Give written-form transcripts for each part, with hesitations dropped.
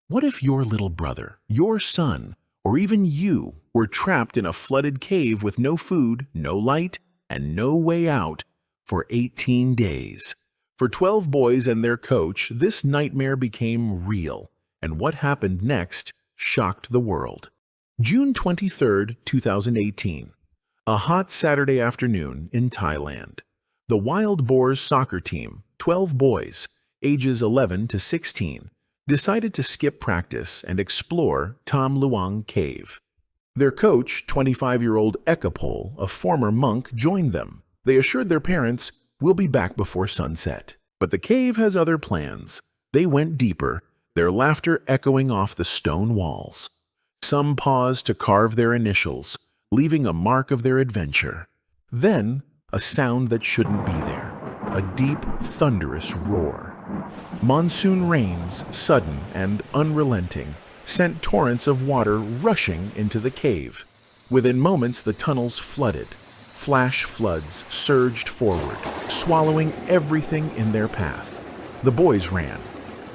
What if your little brother, your son, or even you were trapped in a flooded cave with no food, no light, and no way out for 18 days? For 12 boys and their coach, this nightmare became real, and what happened next shocked the world. June 23, 2018. A hot Saturday afternoon in Thailand. The Wild Boars soccer team, 12 boys, ages 11 to 16, decided to skip practice and explore Tham Luang cave. Their coach, 25-year-old Ekkapol, a former monk, joined them. They assured their parents, "We'll be back before sunset." But the cave has other plans. They went deeper, their laughter echoing off the stone walls. Some paused to carve their initials, leaving a mark of their adventure. Then, a sound that shouldn't be there, a deep, thunderous roar. Monsoon rains, sudden and unrelenting, sent torrents of water rushing into the cave. Within moments, the tunnels flooded. Flash floods surged forward, swallowing everything in their path. The boys ran.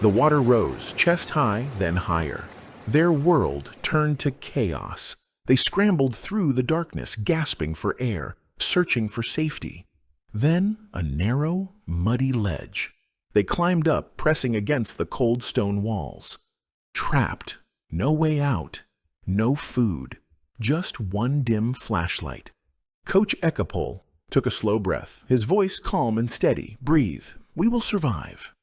The water rose, chest high, then higher. Their world turned to chaos. They scrambled through the darkness, gasping for air, searching for safety. Then a narrow, muddy ledge. They climbed up, pressing against the cold stone walls. Trapped, no way out, no food, just one dim flashlight. Coach Ekkapol took a slow breath, his voice calm and steady. "Breathe, we will survive."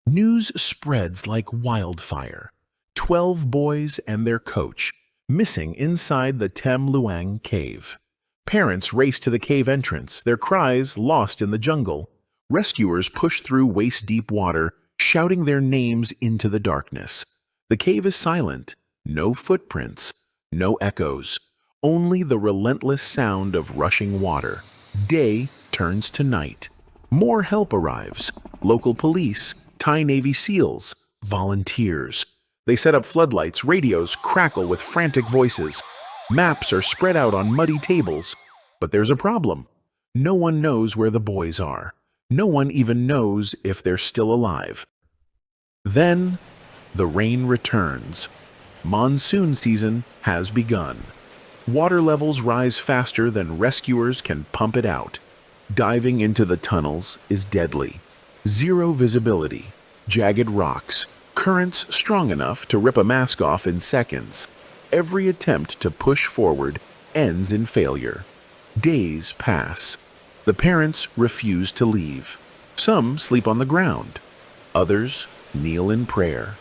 News spreads like wildfire. 12 boys and their coach, missing inside the Tham Luang cave. Parents raced to the cave entrance, their cries lost in the jungle. Rescuers pushed through waist-deep water, shouting their names into the darkness. The cave is silent, no footprints, no echoes, only the relentless sound of rushing water. Day turns to night. More help arrives. Local police, Thai Navy SEALs, volunteers. They set up floodlights, radios crackle with frantic voices. Maps are spread out on muddy tables. But there's a problem. No one knows where the boys are. No one even knows if they're still alive. Then, the rain returns. Monsoon season has begun. Water levels rise faster than rescuers can pump it out. Diving into the tunnels is deadly. Zero visibility, jagged rocks, currents strong enough to rip a mask off in seconds. Every attempt to push forward ends in failure. Days pass. The parents refuse to leave. Some sleep on the ground. Others kneel in prayer.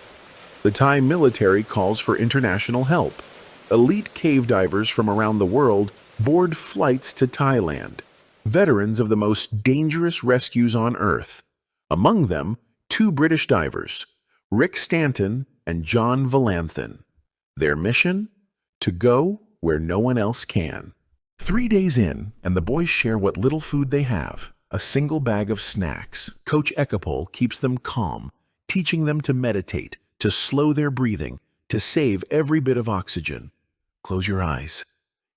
The Thai military calls for international help. Elite cave divers from around the world board flights to Thailand. Veterans of the most dangerous rescues on Earth. Among them, 2 British divers, Stanton and John Volanthen. Their mission? To go where no one else can. 3 days in, and the boys share what little food they have. A single bag of snacks. Coach Ekkapol keeps them calm, teaching them to meditate, to slow their breathing, to save every bit of oxygen. "Close your eyes.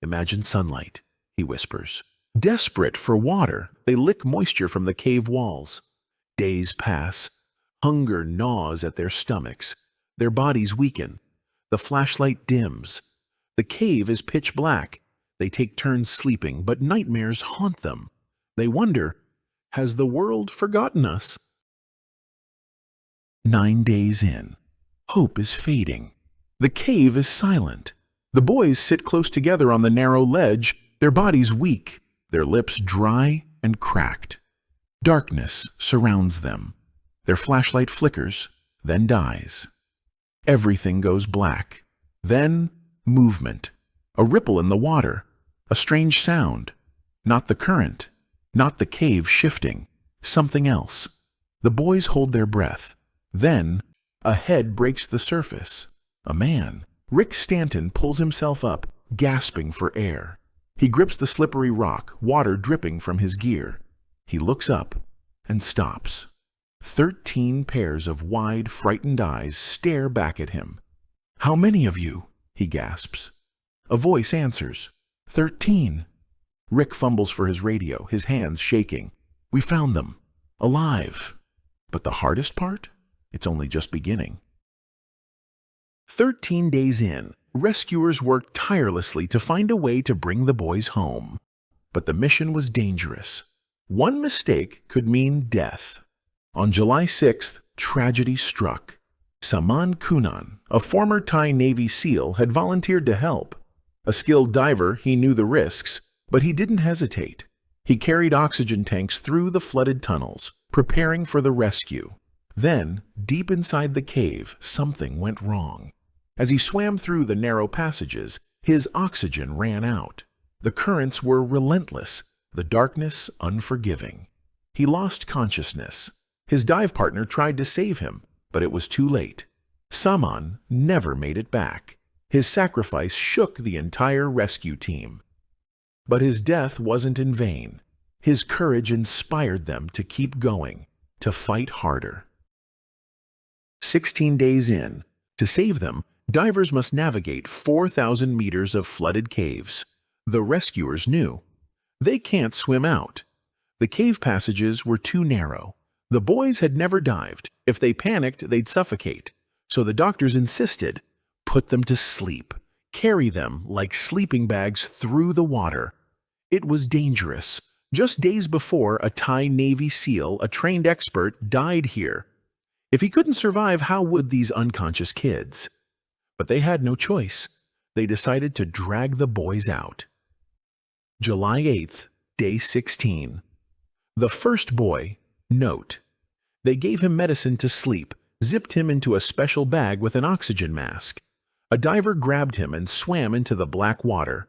Imagine sunlight," he whispers. Desperate for water, they lick moisture from the cave walls. Days pass. Hunger gnaws at their stomachs. Their bodies weaken. The flashlight dims. The cave is pitch black. They take turns sleeping, but nightmares haunt them. They wonder, has the world forgotten us? 9 days in. Hope is fading. The cave is silent. The boys sit close together on the narrow ledge, their bodies weak, their lips dry and cracked. Darkness surrounds them. Their flashlight flickers, then dies. Everything goes black. Then, movement. A ripple in the water. A strange sound. Not the current. Not the cave shifting. Something else. The boys hold their breath. Then, a head breaks the surface. A man. Stanton pulls himself up, gasping for air. He grips the slippery rock, water dripping from his gear. He looks up and stops. 13 pairs of wide, frightened eyes stare back at him. "How many of you?" he gasps. A voice answers. 13. Rick fumbles for his radio, his hands shaking. "We found them. Alive." But the hardest part? It's only just beginning. 13 days in, rescuers worked tirelessly to find a way to bring the boys home. But the mission was dangerous. One mistake could mean death. On July 6th, tragedy struck. Saman Kunan, a former Thai Navy SEAL, had volunteered to help. A skilled diver, he knew the risks, but he didn't hesitate. He carried oxygen tanks through the flooded tunnels, preparing for the rescue. Then, deep inside the cave, something went wrong. As he swam through the narrow passages, his oxygen ran out. The currents were relentless, the darkness unforgiving. He lost consciousness. His dive partner tried to save him, but it was too late. Saman never made it back. His sacrifice shook the entire rescue team. But his death wasn't in vain. His courage inspired them to keep going, to fight harder. 16 days in, to save them, divers must navigate 4,000 meters of flooded caves. The rescuers knew. They can't swim out. The cave passages were too narrow. The boys had never dived. If they panicked, they'd suffocate. So the doctors insisted, put them to sleep. Carry them like sleeping bags through the water. It was dangerous. Just days before, a Thai Navy SEAL, a trained expert, died here. If he couldn't survive, how would these unconscious kids? But they had no choice. They decided to drag the boys out. July 8th, day 16. The first boy, Note. They gave him medicine to sleep, zipped him into a special bag with an oxygen mask. A diver grabbed him and swam into the black water.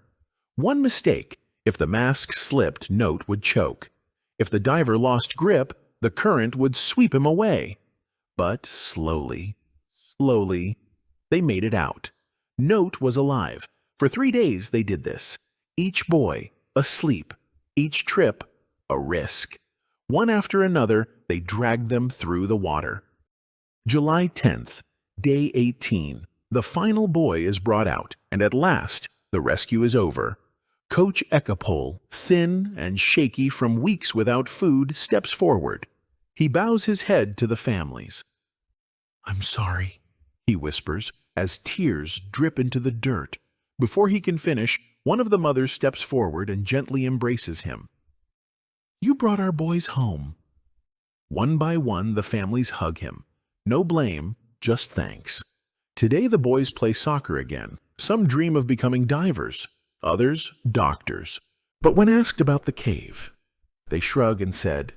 One mistake. If the mask slipped, Note would choke. If the diver lost grip, the current would sweep him away. But slowly, they made it out. Note was alive. For 3 days they did this. Each boy, asleep. Each trip, a risk. One after another, they dragged them through the water. July 10th, day 18. The final boy is brought out, and at last, the rescue is over. Coach Ekkapol, thin and shaky from weeks without food, steps forward. He bows his head to the families. "I'm sorry," he whispers, as tears drip into the dirt. Before he can finish, one of the mothers steps forward and gently embraces him. "You brought our boys home." One by one, the families hug him. No blame, just thanks. Today the boys play soccer again. Some dream of becoming divers, others doctors. But when asked about the cave, they shrug and said,